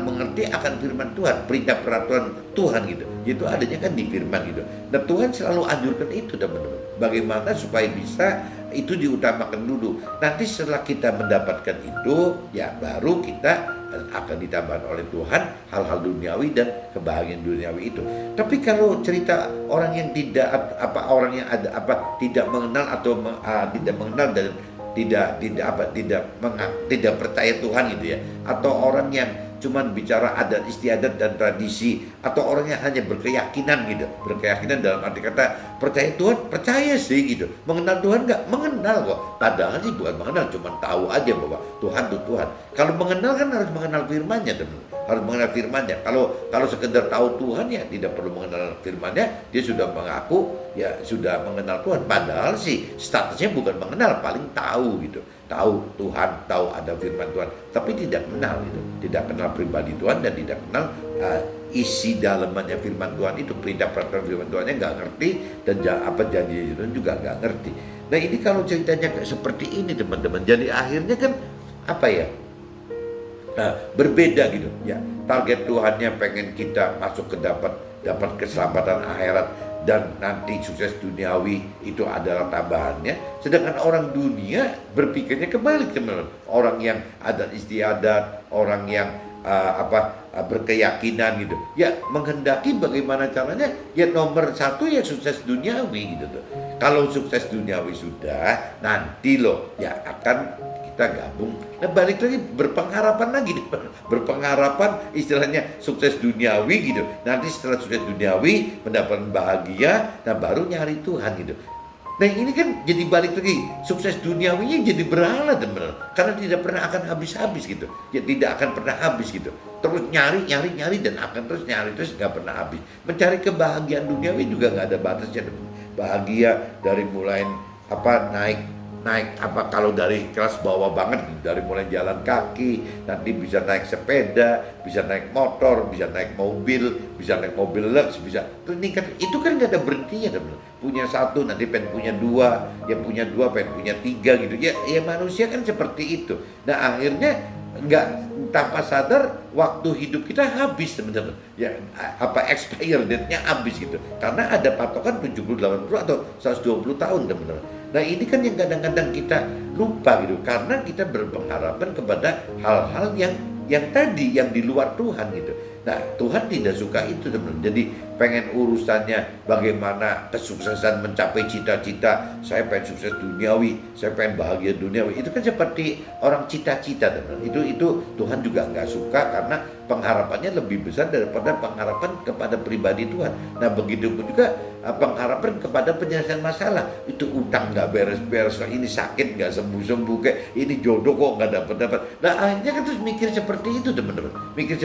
mengerti akan firman Tuhan, perintah peraturan Tuhan gitu. Itu adanya kan di firman gitu. Dan Tuhan selalu anjurkan itu teman-teman. Bagaimana supaya bisa itu diutamakan dulu. Nanti setelah kita mendapatkan itu, ya baru kita akan ditambahkan oleh Tuhan hal-hal duniawi dan kebahagiaan duniawi itu. Tapi kalau cerita orang yang tidak tidak mengenal atau tidak mengenal dan tidak percaya Tuhan gitu ya, atau orang yang cuman bicara adat istiadat dan tradisi, atau orang yang hanya berkeyakinan gitu, berkeyakinan dalam arti kata percaya Tuhan, percaya sih gitu, mengenal Tuhan nggak mengenal kok, padahal sih bukan mengenal, cuman tahu aja bahwa Tuhan itu Tuhan. Kalau mengenal kan harus mengenal firman-Nya teman, harus mengenal firman-Nya. Kalau sekedar tahu Tuhan ya tidak perlu mengenal firman-Nya, dia sudah mengaku ya sudah mengenal Tuhan, padahal sih statusnya bukan mengenal, paling tahu gitu, tahu Tuhan, tahu ada firman Tuhan, tapi tidak kenal gitu, tidak kenal pribadi Tuhan dan tidak kenal isi dalamannya firman Tuhan itu, perintah peraturan firman Tuhannya nggak ngerti, dan janji Tuhan juga nggak ngerti. Nah ini kalau ceritanya kayak seperti ini teman-teman, jadi akhirnya kan berbeda gitu ya. Target Tuhannya pengen kita masuk ke dapat keselamatan akhirat dan nanti sukses duniawi itu adalah tambahannya. Sedangkan orang dunia berpikirnya kebalik teman-teman. Orang yang adat istiadat, orang yang berkeyakinan gitu, ya menghendaki bagaimana caranya ya nomor satu ya sukses duniawi gitu tuh. Kalau sukses duniawi sudah, nanti loh ya akan kita gabung. Nah balik lagi berpengharapan lagi, berpengharapan istilahnya sukses duniawi gitu. Nanti setelah sukses duniawi mendapatkan bahagia, nah baru nyari Tuhan gitu. Nah ini kan jadi balik lagi, sukses duniawinya jadi berhala teman-teman, karena tidak pernah akan habis-habis gitu, ya tidak akan pernah habis gitu. Terus nyari dan akan terus nyari terus nggak pernah habis. Mencari kebahagiaan duniawi juga nggak ada batasnya teman. Bahagia dari mulai naik kalau dari kelas bawah banget, dari mulai jalan kaki, nanti bisa naik sepeda, bisa naik motor, bisa naik mobil Lux, bisa terus meningkat. Itu kan nggak ada berhentinya teman. Punya satu nanti pengen punya dua, ya punya dua pengen punya tiga gitu ya manusia kan seperti itu. Nah akhirnya nggak tanpa sadar waktu hidup kita habis teman-teman. Ya expire date-nya habis gitu. Karena ada patokan 70, 80 atau 120 tahun teman-teman. Nah ini kan yang kadang-kadang kita lupa gitu, karena kita berpengharapan kepada hal-hal yang tadi yang di luar Tuhan gitu. Nah Tuhan tidak suka itu teman-teman. Jadi pengen urusannya bagaimana kesuksesan mencapai cita-cita, saya pengen sukses duniawi, saya pengen bahagia duniawi. Itu kan seperti orang cita-cita teman-teman. Itu Tuhan juga nggak suka, karena pengharapannya lebih besar daripada pengharapan kepada pribadi Tuhan. Nah begitu pun juga pengharapan kepada penyelesaian masalah. Itu utang nggak beres-beres, ini sakit nggak sembuh-sembuh, kayak ini jodoh kok nggak dapat-dapat. Nah akhirnya kan terus mikir seperti itu teman-teman. Mikir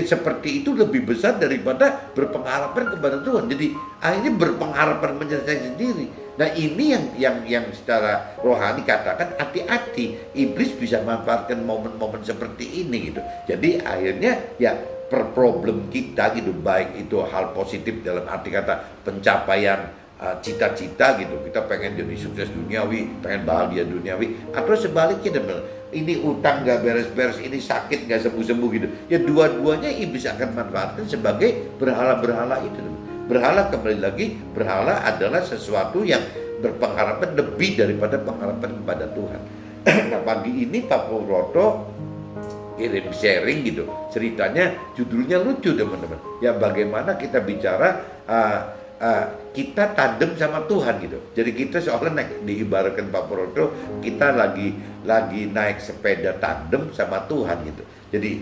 seperti itu lebih besar daripada berpengharapan kepada Tuhan. Jadi akhirnya berpengharapan menyelesaikan sendiri. Nah ini yang secara rohani katakan hati-hati, iblis bisa manfaatkan momen-momen seperti ini gitu. Jadi akhirnya ya problem kita gitu, baik itu hal positif dalam arti kata pencapaian cita-cita gitu, kita pengen jadi sukses duniawi, pengen bahagia duniawi, atau sebaliknya teman, ini utang gak beres-beres, ini sakit gak sembuh-sembuh gitu. Ya dua-duanya iblis akan manfaatkan sebagai berhala-berhala itu. Berhala, kembali lagi, berhala adalah sesuatu yang berpengharapan lebih daripada pengharapan kepada Tuhan. Nah pagi ini Pak Purwoto kirim sharing gitu, ceritanya judulnya lucu teman-teman. Ya bagaimana kita bicara kita tandem sama Tuhan gitu. Jadi kita seolah diibaratkan Pak Purwoto, kita lagi naik sepeda tandem sama Tuhan gitu. Jadi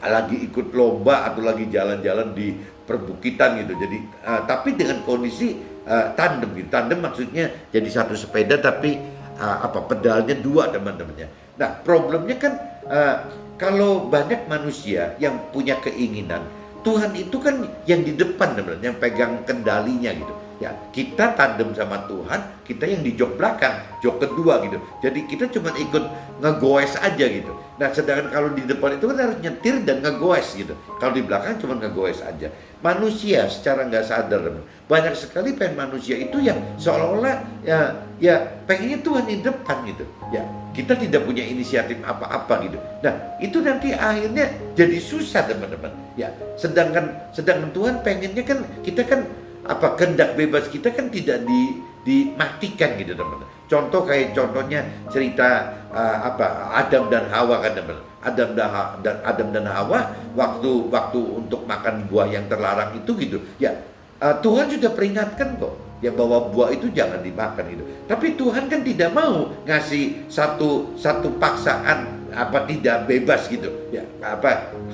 lagi ikut lomba atau lagi jalan-jalan di perbukitan gitu. Jadi tapi dengan kondisi tandem gitu. Tandem maksudnya jadi satu sepeda tapi pedalnya dua teman-temannya. Nah problemnya kan kalau banyak manusia yang punya keinginan, Tuhan itu kan yang di depan teman-teman, yang pegang kendalinya gitu. Ya, kita tandem sama Tuhan, kita yang di jok belakang, jok kedua gitu. Jadi kita cuma ikut ngegoes aja gitu. Nah, sedangkan kalau di depan itu kan harus nyetir dan ngegoes gitu. Kalau di belakang cuma ngegoes aja. Manusia secara nggak sadar, banyak sekali manusia itu yang seolah-olah ya pengennya Tuhan di depan gitu. Ya, kita tidak punya inisiatif apa-apa gitu. Nah, itu nanti akhirnya jadi susah teman-teman. Ya, sedangkan Tuhan pengennya kan kita kan kehendak bebas kita kan tidak dimatikan gitu teman-teman. Contohnya cerita Adam dan Hawa kan teman-teman. Adam dan Hawa waktu untuk makan buah yang terlarang itu gitu. Ya Tuhan sudah peringatkan kok ya bahwa buah itu jangan dimakan gitu. Tapi Tuhan kan tidak mau ngasih satu paksaan tidak bebas gitu. Ya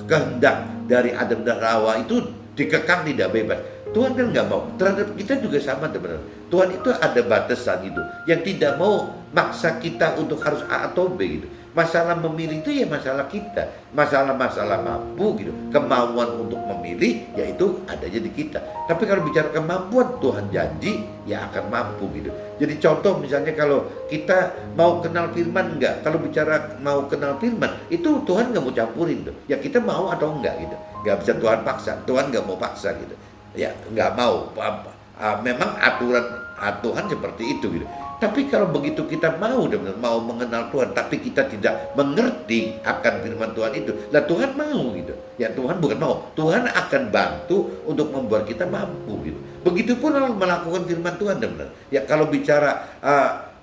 kehendak dari Adam dan Hawa itu dikekang tidak bebas. Tuhan kan nggak mau. Terhadap kita juga sama teman-teman. Tuhan itu ada batasan itu, yang tidak mau maksa kita untuk harus A atau B gitu. Masalah memilih itu ya masalah kita, masalah mampu gitu, kemauan untuk memilih yaitu adanya di kita. Tapi kalau bicara kemampuan, Tuhan janji ya akan mampu gitu. Jadi contoh misalnya kalau kita mau kenal firman enggak, kalau bicara mau kenal firman itu Tuhan nggak mau campurin tuh. Ya kita mau atau enggak gitu, nggak bisa Tuhan paksa, Tuhan nggak mau paksa gitu. Ya nggak mau, memang aturan Tuhan seperti itu gitu. Tapi kalau begitu kita mau mengenal Tuhan, tapi kita tidak mengerti akan firman Tuhan itu, lah Tuhan mau gitu. Ya Tuhan bukan mau, Tuhan akan bantu untuk membuat kita mampu gitu. Begitupun kalau melakukan firman Tuhan benar. Ya kalau bicara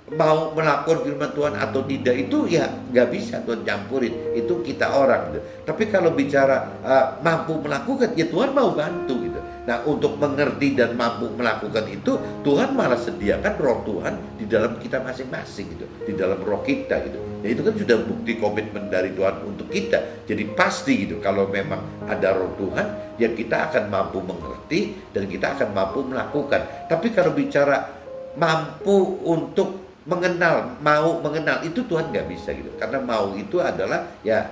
mau melakukan firman Tuhan atau tidak itu ya nggak bisa Tuhan campurin, itu kita orang gitu. Tapi kalau bicara mampu melakukan, ya Tuhan mau bantu gitu. Nah untuk mengerti dan mampu melakukan itu, Tuhan malah sediakan roh Tuhan di dalam kita masing-masing gitu, di dalam roh kita gitu. Ya itu kan sudah bukti komitmen dari Tuhan untuk kita. Jadi pasti gitu, kalau memang ada roh Tuhan, ya kita akan mampu mengerti dan kita akan mampu melakukan. Tapi kalau bicara mampu untuk mau mengenal itu Tuhan nggak bisa gitu, karena mau itu adalah ya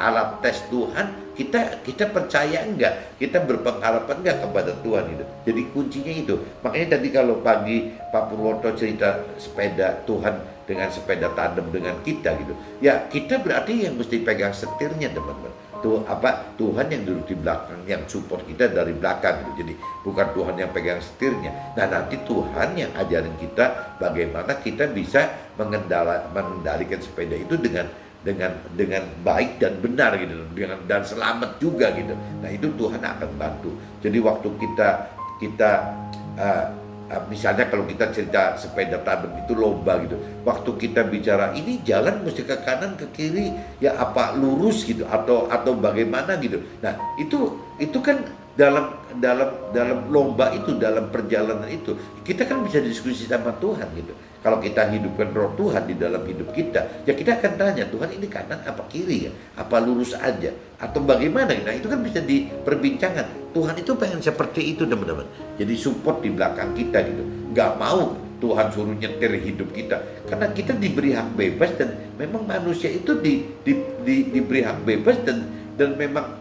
alat tes Tuhan. Kita percaya enggak, kita berpengharapan enggak kepada Tuhan itu. Jadi kuncinya itu. Makanya tadi kalau pagi Pak Purwoto cerita sepeda Tuhan dengan sepeda tandem dengan kita gitu, ya kita berarti yang mesti pegang setirnya teman-teman. Tuhan yang duduk di belakang, yang support kita dari belakang gitu. Jadi bukan Tuhan yang pegang setirnya. Nah nanti Tuhan yang ajarin kita bagaimana kita bisa mengendalikan sepeda itu dengan dengan baik dan benar gitu, dan selamat juga gitu. Nah itu Tuhan akan bantu. Jadi waktu kita uh, misalnya kalau kita cerita sepeda tandem itu lomba gitu, waktu kita bicara ini jalan mesti ke kanan ke kiri ya apa lurus gitu atau bagaimana gitu. Nah itu kan dalam dalam lomba itu, dalam perjalanan itu kita kan bisa diskusi sama Tuhan gitu. Kalau kita hidupkan roh Tuhan di dalam hidup kita, ya kita akan tanya, Tuhan ini kanan apa kiri ya? Apa lurus aja? Atau bagaimana? Nah itu kan bisa diperbincangkan. Tuhan itu pengen seperti itu teman-teman. Jadi support di belakang kita gitu. Gak mau Tuhan suruh nyetir hidup kita. Karena kita diberi hak bebas dan memang manusia itu diberi hak bebas dan memang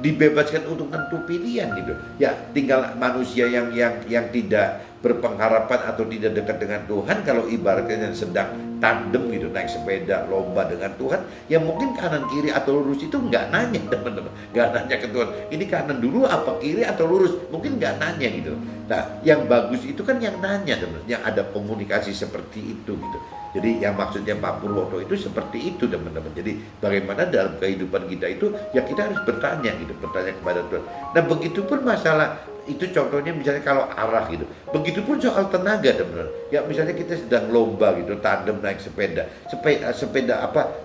dibebaskan untuk tentu pilihan gitu. Ya tinggal manusia yang tidak berpengharapan atau tidak dekat dengan Tuhan, kalau ibaratnya sedang tandem gitu, naik sepeda lomba dengan Tuhan, ya mungkin kanan kiri atau lurus itu nggak nanya teman-teman, nggak nanya ke Tuhan ini kanan dulu apa kiri atau lurus, mungkin nggak nanya gitu. Nah yang bagus itu kan yang nanya teman-teman, yang ada komunikasi seperti itu gitu. Jadi yang maksudnya Pak Purwoto itu seperti itu teman-teman. Jadi bagaimana dalam kehidupan kita itu ya kita harus bertanya gitu, bertanya kepada Tuhan. Nah begitupun masalah itu contohnya misalnya kalau arah gitu. Begitupun soal tenaga teman-teman. Ya misalnya kita sedang lomba gitu, tandem naik sepeda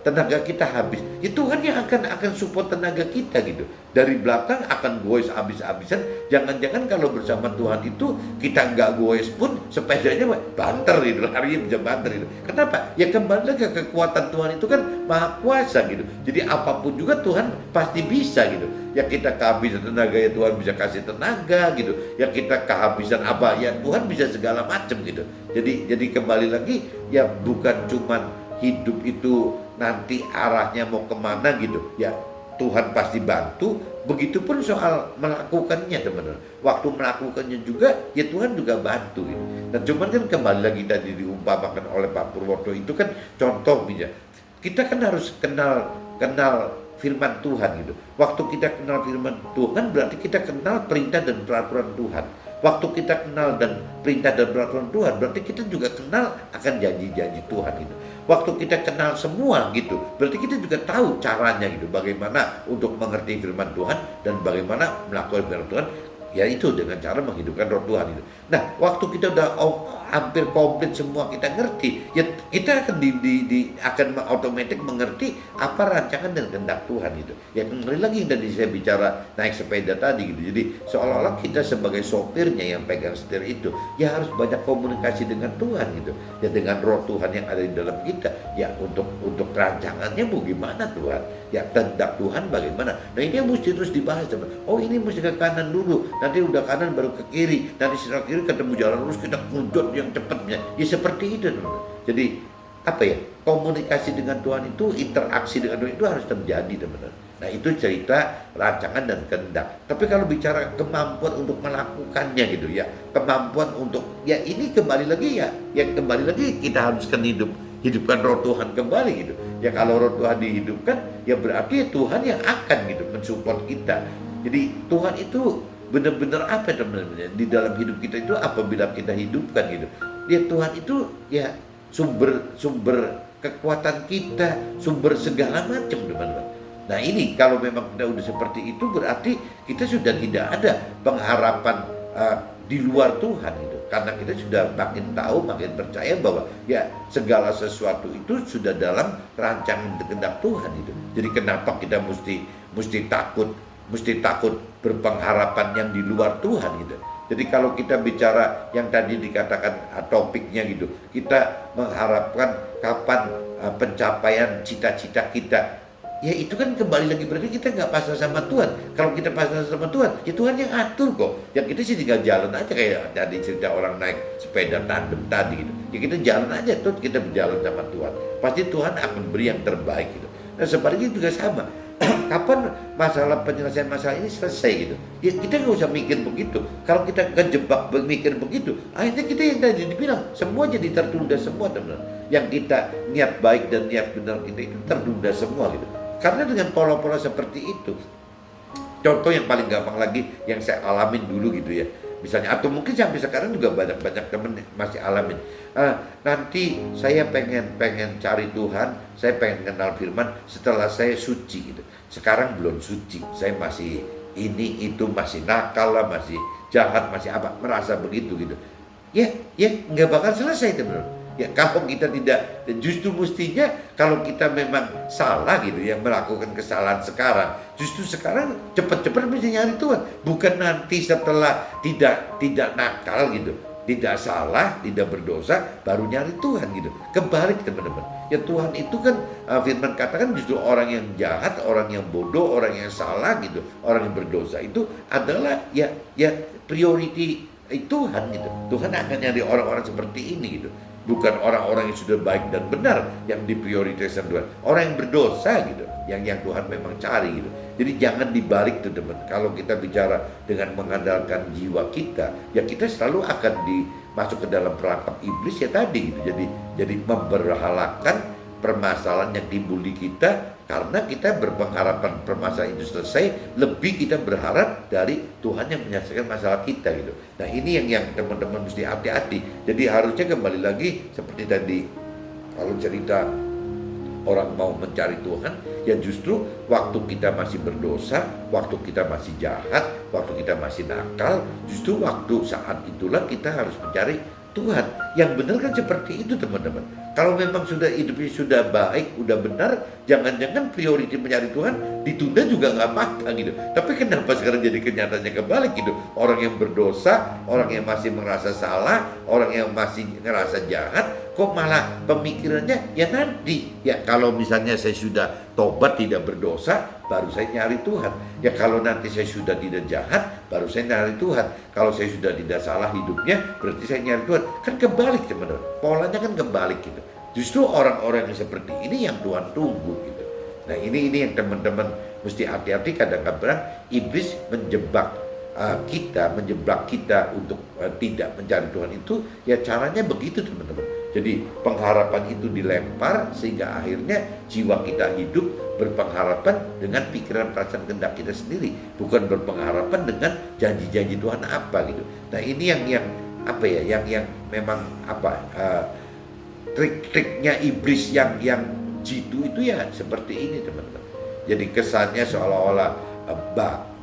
tenaga kita habis. Ya Tuhan yang akan support tenaga kita gitu. Dari belakang akan goes habis-habisan. Jangan-jangan kalau bersama Tuhan itu kita nggak goes pun sepedanya banter gitu, larinya bisa banter gitu. Kenapa? Ya kembali lagi ke kekuatan Tuhan itu kan maha kuasa gitu. Jadi apapun juga Tuhan pasti bisa gitu. Ya kita kehabisan tenaga ya Tuhan bisa kasih tenaga gitu. Ya kita kehabisan apa ya Tuhan bisa segala macam gitu. Jadi kembali lagi ya bukan cuman hidup itu nanti arahnya mau kemana gitu. Ya Tuhan pasti bantu. Begitupun soal melakukannya teman-teman. Waktu melakukannya juga ya Tuhan juga bantu gitu. Dan cuman kan kembali lagi tadi diumpamakan oleh Pak Purwoto itu kan contoh misalnya. Kita kan harus kenal firman Tuhan gitu. Waktu kita kenal firman Tuhan berarti kita kenal perintah dan peraturan Tuhan. Waktu kita kenal dan perintah dan peraturan Tuhan berarti kita juga kenal akan janji-janji Tuhan gitu. Waktu kita kenal semua gitu berarti kita juga tahu caranya gitu, bagaimana untuk mengerti firman Tuhan dan bagaimana melakukan firman Tuhan, yaitu dengan cara menghidupkan roh Tuhan itu. Nah waktu kita udah hampir komplit semua kita ngerti, ya kita akan akan otomatis mengerti apa rancangan dan kehendak Tuhan itu. Ya kembali lagi yang tadi saya bicara naik sepeda tadi gitu. Jadi seolah-olah kita sebagai sopirnya yang pegang setir itu ya harus banyak komunikasi dengan Tuhan gitu. Ya dengan roh Tuhan yang ada di dalam kita. Ya untuk rancangannya mau gimana Tuhan? Ya kehendak Tuhan bagaimana? Nah ini yang mesti terus dibahas teman. Oh ini mesti ke kanan dulu, nanti udah kanan baru ke kiri, nanti setelah kiri ketemu jalan lurus kita kudut yang cepatnya. Ya seperti itu teman. Jadi komunikasi dengan Tuhan itu, interaksi dengan Tuhan itu harus terjadi teman-teman. Nah itu cerita rancangan dan kehendak. Tapi kalau bicara kemampuan untuk melakukannya gitu ya, kemampuan untuk ya ini kembali lagi ya kembali lagi kita haruskan hidupkan roh Tuhan kembali gitu. Ya kalau roh Tuhan dihidupkan ya berarti Tuhan yang akan gitu mensupport kita. Jadi Tuhan itu benar-benar apa teman-teman di dalam hidup kita itu apabila kita hidupkan gitu. Ya Tuhan itu ya sumber kekuatan kita, sumber segala macam teman-teman. Nah ini kalau memang kita udah seperti itu berarti kita sudah tidak ada pengharapan di luar Tuhan gitu. Karena kita sudah makin tahu, makin percaya bahwa ya segala sesuatu itu sudah dalam rancangan kehendak Tuhan itu. Jadi kenapa kita mesti takut berpengharapan yang di luar Tuhan gitu. Jadi kalau kita bicara yang tadi dikatakan topiknya gitu, kita mengharapkan kapan pencapaian cita-cita kita. Ya itu kan kembali lagi berarti kita nggak pasrah sama Tuhan. Kalau kita pasrah sama Tuhan, ya Tuhan yang atur kok. Yang kita sih tinggal jalan aja kayak tadi cerita orang naik sepeda tandem tadi gitu. Ya kita jalan aja tuh, kita berjalan sama Tuhan. Pasti Tuhan akan beri yang terbaik gitu. Nah sebaliknya juga sama. Kapan penyelesaian masalah ini selesai gitu. Ya kita nggak usah mikir begitu. Kalau kita kejebak mikir begitu, akhirnya kita yang tadi dibilang semua jadi tertunda semua teman. Yang kita niat baik dan niat benar kita itu tertunda semua gitu. Karena dengan pola-pola seperti itu, contoh yang paling gampang lagi yang saya alamin dulu gitu ya. Misalnya, atau mungkin sampai sekarang juga banyak temen masih alamin. Nanti saya pengen cari Tuhan, saya pengen kenal firman setelah saya suci gitu. Sekarang belum suci, saya masih ini itu, masih nakal lah, masih jahat, masih apa, merasa begitu gitu. Ya nggak bakal selesai teman. Ya kalau kita tidak, justru mestinya kalau kita memang salah gitu ya, melakukan kesalahan sekarang, justru sekarang cepat-cepat mesti nyari Tuhan, bukan nanti setelah tidak nakal gitu, tidak salah, tidak berdosa baru nyari Tuhan gitu. Kebalik teman-teman. Ya Tuhan itu kan, firman katakan justru orang yang jahat, orang yang bodoh, orang yang salah gitu, orang yang berdosa itu adalah ya priority Tuhan gitu. Tuhan akan nyari orang-orang seperti ini gitu. Bukan orang-orang yang sudah baik dan benar yang diprioritaskan Tuhan. Orang yang berdosa gitu, yang Tuhan memang cari gitu. Jadi jangan dibalik tuh teman. Kalau kita bicara dengan mengandalkan jiwa kita, ya kita selalu akan masuk ke dalam perangkap iblis ya tadi gitu. Jadi memberhalakan permasalahan yang timbul di kita, karena kita berpengharapan permasalahan itu selesai, lebih kita berharap dari Tuhan yang menyelesaikan masalah kita gitu. Nah ini yang teman-teman mesti hati-hati. Jadi harusnya kembali lagi seperti tadi, kalau cerita orang mau mencari Tuhan, ya justru waktu kita masih berdosa, waktu kita masih jahat, waktu kita masih nakal, justru waktu saat itulah kita harus mencari Tuhan. Yang benar kan seperti itu teman-teman. Kalau memang sudah hidupnya sudah baik, udah benar, jangan-jangan priority mencari Tuhan ditunda juga nggak apa-apa gitu. Tapi kenapa sekarang jadi kenyataannya kebalik gitu? Orang yang berdosa, orang yang masih merasa salah, orang yang masih ngerasa jahat, kok malah pemikirannya ya nanti. Ya kalau misalnya saya sudah tobat tidak berdosa, baru saya nyari Tuhan. Ya kalau nanti saya sudah tidak jahat, baru saya nyari Tuhan. Kalau saya sudah tidak salah hidupnya, berarti saya nyari Tuhan. Kan kebalik teman-teman. Polanya kan kebalik gitu. Justru orang-orang yang seperti ini yang Tuhan tunggu gitu. Nah ini yang teman-teman mesti hati-hati. Kadang-kadang iblis menjebak kita untuk tidak mencari Tuhan itu, ya caranya begitu teman-teman. Jadi pengharapan itu dilempar sehingga akhirnya jiwa kita hidup berpengharapan dengan pikiran, perasaan, kehendak kita sendiri, bukan berpengharapan dengan janji-janji Tuhan apa gitu. Nah ini yang apa ya, yang memang apa, trik-triknya iblis yang jitu itu ya seperti ini teman-teman. Jadi kesannya seolah-olah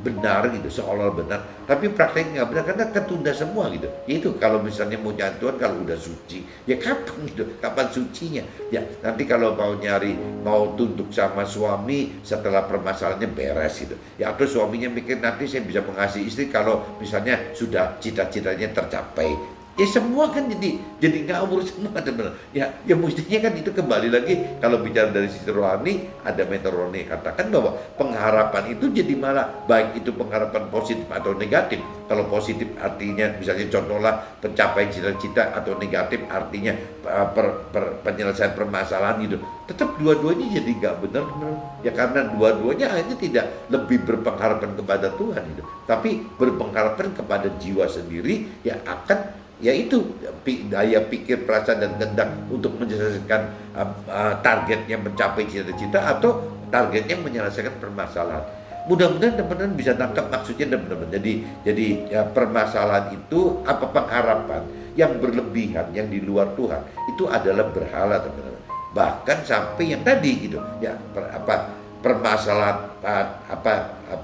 benar gitu, seolah benar, tapi prakteknya nggak benar karena ketunda semua gitu. Itu kalau misalnya mau nyari Tuhan kalau udah suci, ya kapan gitu, kapan sucinya? Ya nanti kalau mau tunduk sama suami setelah permasalahannya beres gitu. Ya atau suaminya mikir nanti saya bisa mengasihi istri kalau misalnya sudah cita-citanya tercapai. Ya semua kan jadi ngawur semua teman-teman. Ya mestinya kan itu kembali lagi kalau bicara dari sisi rohani, ada mentor rohani katakan bahwa pengharapan itu jadi malah baik itu pengharapan positif atau negatif. Kalau positif artinya misalnya contohlah pencapaian cita-cita, atau negatif artinya penyelesaian permasalahan gitu. Tetap dua-duanya jadi nggak benar teman-teman. Ya karena dua-duanya hanya tidak lebih berpengharapan kepada Tuhan gitu, tapi berpengharapan kepada jiwa sendiri yang akan yaitu daya pikir, perasaan dan kehendak untuk menyelesaikan targetnya, mencapai cita-cita atau targetnya menyelesaikan permasalahan. Mudah-mudahan teman-teman bisa tangkap maksudnya teman-teman. Jadi ya, permasalahan itu apa, pengharapan yang berlebihan yang di luar Tuhan itu adalah berhala teman-teman. Bahkan sampai yang tadi gitu ya, permasalahan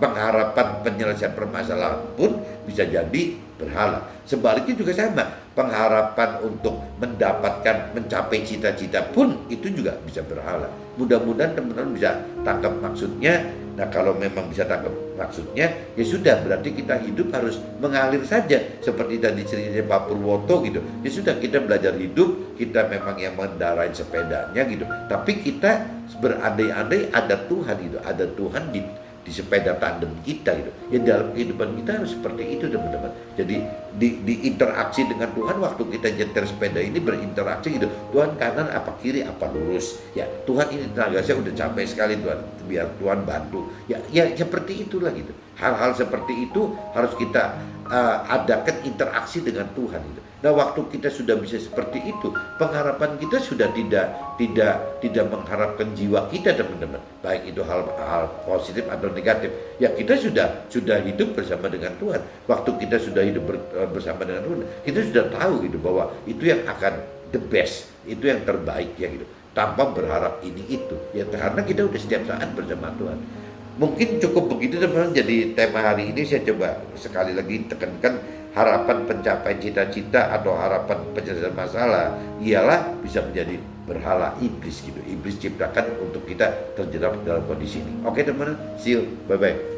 pengharapan penyelesaian permasalahan pun bisa jadi berhala. Sebaliknya juga sama, pengharapan untuk mencapai cita-cita pun itu juga bisa berhala. Mudah-mudahan teman-teman bisa tangkap maksudnya. Nah kalau memang bisa tangkap maksudnya, ya sudah, berarti kita hidup harus mengalir saja seperti tadi ceritanya Pak Purwoto gitu. Ya sudah, kita belajar hidup, kita memang yang mengendarai sepedanya gitu, tapi kita berandai-andai ada Tuhan gitu, ada Tuhan di sepeda tandem kita gitu. Ya dalam kehidupan kita harus seperti itu teman-teman. Jadi di interaksi dengan Tuhan waktu kita nyetir sepeda ini, berinteraksi gitu. Tuhan kanan apa kiri apa lurus. Ya Tuhan, ini tenaga saya udah capek sekali Tuhan, biar Tuhan bantu. Ya seperti itulah gitu. Hal-hal seperti itu harus kita adakan interaksi dengan Tuhan itu. Nah, waktu kita sudah bisa seperti itu, pengharapan kita sudah tidak mengharapkan jiwa kita, teman-teman. Baik itu hal positif atau negatif. Ya, kita sudah hidup bersama dengan Tuhan. Waktu kita sudah hidup bersama dengan Tuhan, kita sudah tahu gitu bahwa itu yang akan the best, itu yang terbaik ya gitu. Tanpa berharap ini itu. Ya, karena kita udah setiap saat bersama Tuhan. Mungkin cukup begitu, teman-teman. Jadi tema hari ini saya coba sekali lagi tekankan, harapan pencapaian cita-cita atau harapan penyelesaian masalah ialah bisa menjadi berhala iblis gitu. Iblis ciptakan untuk kita terjerat dalam kondisi ini. Oke, teman-teman, see you, bye bye.